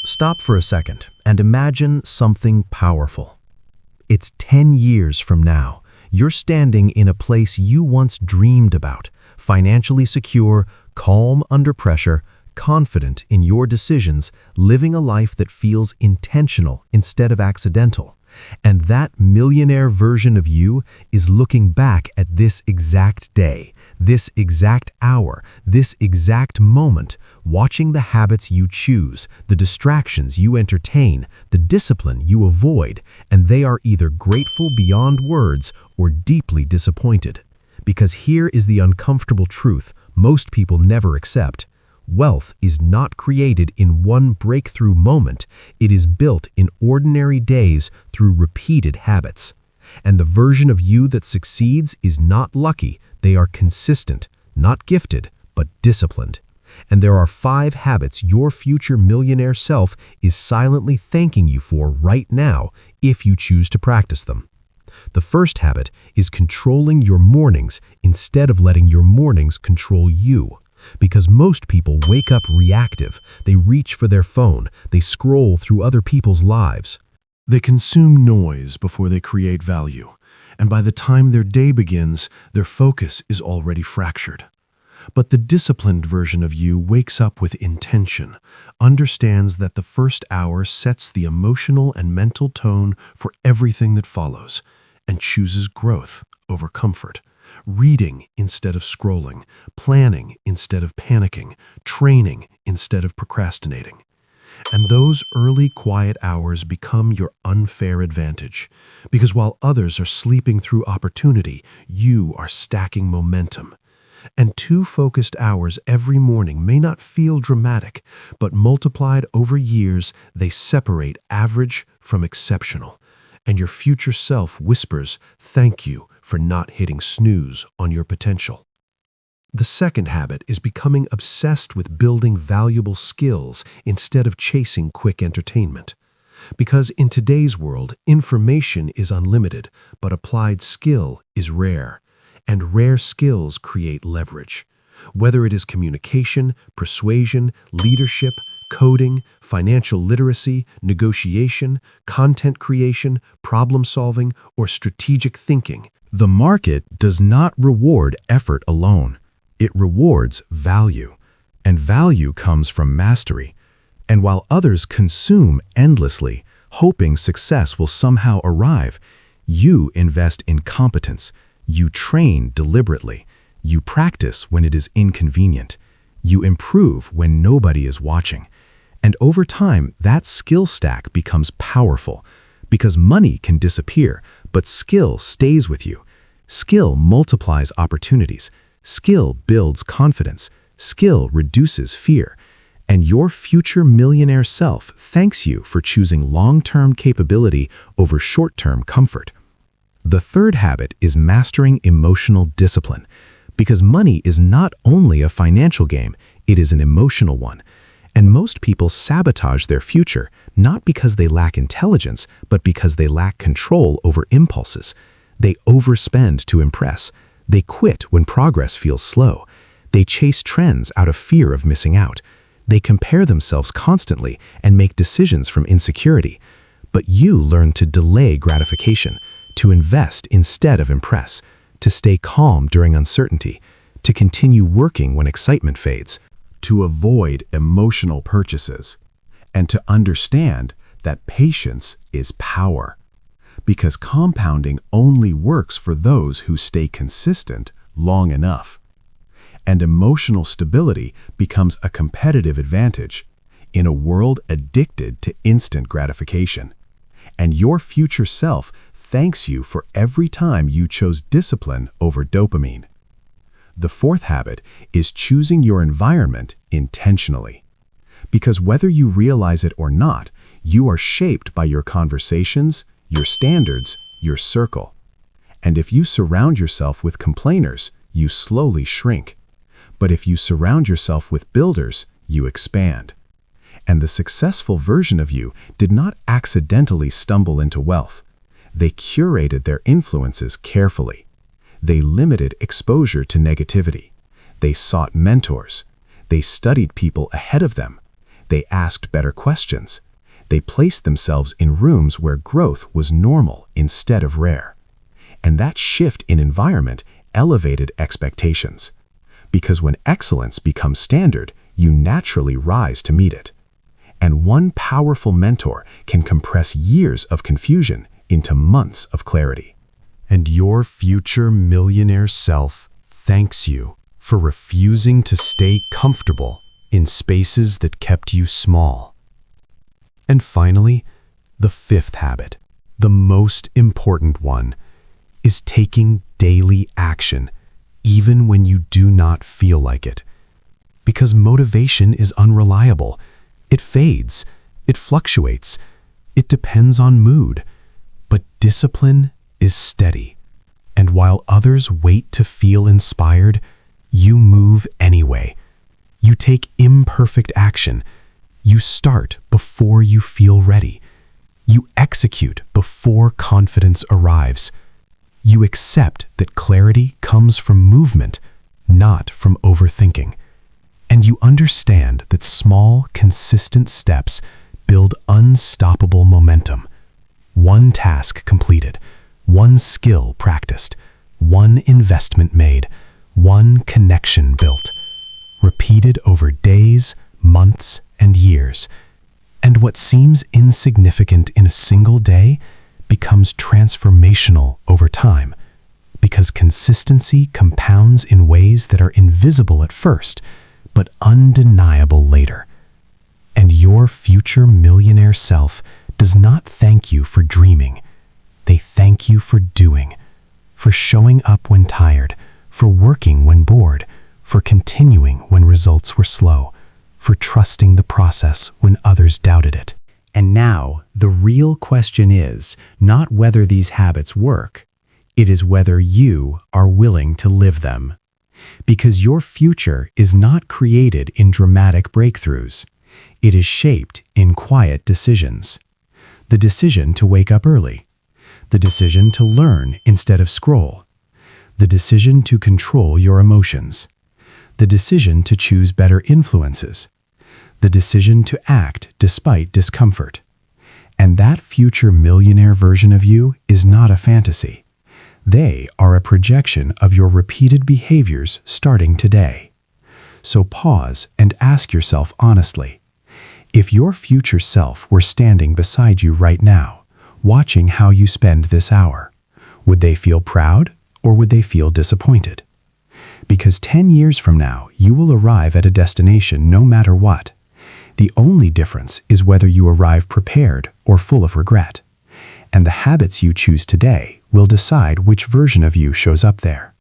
stop for a second and imagine something powerful. It's 10 years from now. You're standing in a place you once dreamed about, financially secure, calm under pressure, confident in your decisions, living a life that feels intentional instead of accidental. And that millionaire version of you is looking back at this exact day, this exact hour, this exact moment, watching the habits you choose, the distractions you entertain, the discipline you avoid, and they are either grateful beyond words or deeply disappointed. Because here is the uncomfortable truth most people never accept. Wealth is not created in one breakthrough moment. It is built in ordinary days through repeated habits. And the version of you that succeeds is not lucky. They are consistent, not gifted, but disciplined. And there are 5 habits your future millionaire self is silently thanking you for right now if you choose to practice them. The first habit is controlling your mornings instead of letting your mornings control you. Because most people wake up reactive, they reach for their phone, they scroll through other people's lives. They consume noise before they create value, and by the time their day begins, their focus is already fractured. But the disciplined version of you wakes up with intention, understands that the first hour sets the emotional and mental tone for everything that follows, and chooses growth over comfort. Reading instead of scrolling, planning instead of panicking, training instead of procrastinating. And those early quiet hours become your unfair advantage, because while others are sleeping through opportunity, you are stacking momentum. And 2 focused hours every morning may not feel dramatic, but multiplied over years, they separate average from exceptional. And your future self whispers, "Thank you for not hitting snooze on your potential." The second habit is becoming obsessed with building valuable skills instead of chasing quick entertainment. Because in today's world, information is unlimited, but applied skill is rare. And rare skills create leverage. Whether it is communication, persuasion, leadership, coding, financial literacy, negotiation, content creation, problem solving, or strategic thinking, the market does not reward effort alone. It rewards value. And value comes from mastery. And while others consume endlessly, hoping success will somehow arrive, you invest in competence. You train deliberately. You practice when it is inconvenient. You improve when nobody is watching. And over time, that skill stack becomes powerful, because money can disappear, but skill stays with you. Skill multiplies opportunities. Skill builds confidence. Skill reduces fear. And your future millionaire self thanks you for choosing long-term capability over short-term comfort. The third habit is mastering emotional discipline, because money is not only a financial game, it is an emotional one. And most people sabotage their future, not because they lack intelligence, but because they lack control over impulses. They overspend to impress. They quit when progress feels slow. They chase trends out of fear of missing out. They compare themselves constantly and make decisions from insecurity. But you learn to delay gratification, to invest instead of impress, to stay calm during uncertainty, to continue working when excitement fades, to avoid emotional purchases, and to understand that patience is power. Because compounding only works for those who stay consistent long enough. And emotional stability becomes a competitive advantage in a world addicted to instant gratification. And your future self thanks you for every time you chose discipline over dopamine. The fourth habit is choosing your environment intentionally. Because whether you realize it or not, you are shaped by your conversations, your standards, your circle. And if you surround yourself with complainers, you slowly shrink. But if you surround yourself with builders, you expand. And the successful version of you did not accidentally stumble into wealth. They curated their influences carefully. They limited exposure to negativity. They sought mentors. They studied people ahead of them. They asked better questions. They placed themselves in rooms where growth was normal instead of rare. And that shift in environment elevated expectations. Because when excellence becomes standard, you naturally rise to meet it. And one powerful mentor can compress years of confusion into months of clarity. And your future millionaire self thanks you for refusing to stay comfortable in spaces that kept you small. And finally, the fifth habit, the most important one, is taking daily action, even when you do not feel like it. Because motivation is unreliable. It fades, it fluctuates, it depends on mood. But discipline is steady. And while others wait to feel inspired, you move anyway. You take imperfect action. You start before you feel ready. You execute before confidence arrives. You accept that clarity comes from movement, not from overthinking. And you understand that small, consistent steps build unstoppable momentum. One task completed, one skill practiced, one investment made, one connection built, repeated over days, months, and years. And what seems insignificant in a single day becomes transformational over time, because consistency compounds in ways that are invisible at first, but undeniable later. And your future millionaire self does not thank you for dreaming. They thank you for doing, for showing up when tired, for working when bored, for continuing when results were slow, for trusting the process when others doubted it. And now, the real question is not whether these habits work. It is whether you are willing to live them. Because your future is not created in dramatic breakthroughs. It is shaped in quiet decisions. The decision to wake up early. The decision to learn instead of scroll. The decision to control your emotions. The decision to choose better influences. The decision to act despite discomfort. And that future millionaire version of you is not a fantasy. They are a projection of your repeated behaviors starting today. So pause and ask yourself honestly, if your future self were standing beside you right now, watching how you spend this hour, would they feel proud or would they feel disappointed? Because 10 years from now, you will arrive at a destination no matter what. The only difference is whether you arrive prepared or full of regret. And the habits you choose today will decide which version of you shows up there.